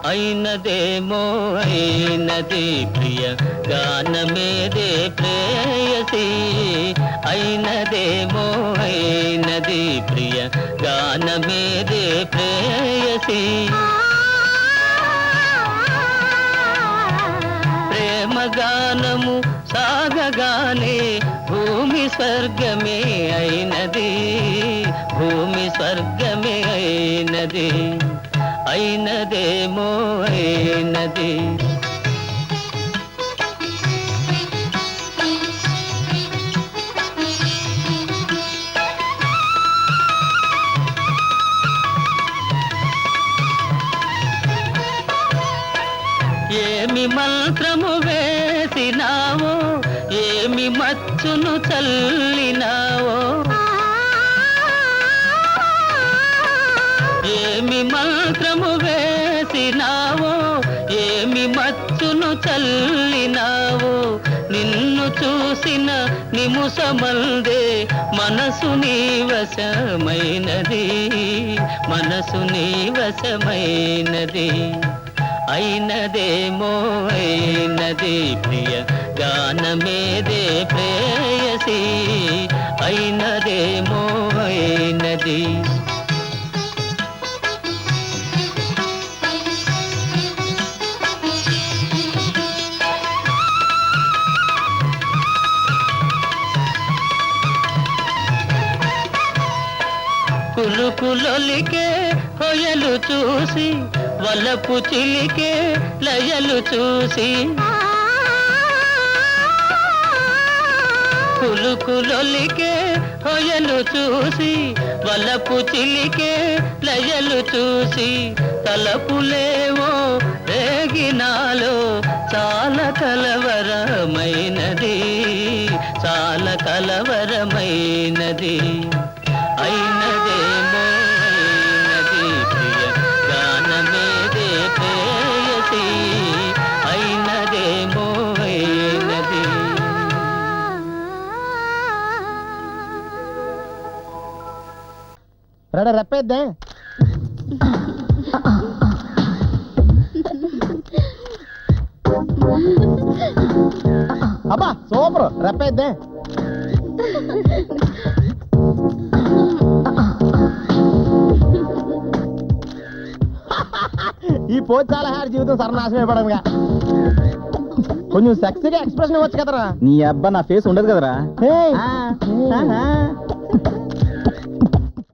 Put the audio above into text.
అయినదేమో అయినది ప్రియ గానమేదే ప్రేయసి అయినదేమో అయినది ప్రియ గానమేదే ప్రేయసి ప్రేమ గానము సాగగానే భూమి స్వర్గమే అయినది భూమి స్వర్గమే అయినది అయినదేమో అయినది ఏమి మంత్రము వేసినావో ఏమి మచ్చును చల్లినావో ఏమి మంత్రము వేసినావో ఏమి మచ్చును చల్లినావో నిన్ను చూసిన నిముషమందే మనసు నీ వశమైనది మనసు నీ వశమైనది అయినదేమో అయినది ప్రియ గానమేదే ప్రేయసి అయినదేమో అయినది కులుకులొలికే హొయలు చూసి వలపు చిలికే లయలు చూసి కులుకులొలికే హొయలు చూసి వలపు చిలికే లయలు చూసి తలపులేవో రేగినాలో చాలా కలవరమైనది చాలా కలవరమైనది అయినదేమో అయినది ప్రియ గానమేదే ప్రేయసి అయినదేమో అయినది రెప్పేద్దే అబ్బా సూపర్ రెప్పేద్దే ఈ పోజ్ చాలా హ్యాడ్ జీవితం సర్వనాశనం అయిపోవడంగా కొంచెం సెక్సీగా ఎక్స్ప్రెషన్ ఇవ్వచ్చు కదరా. నీ అబ్బా నా ఫేస్ ఉండదు కదరా.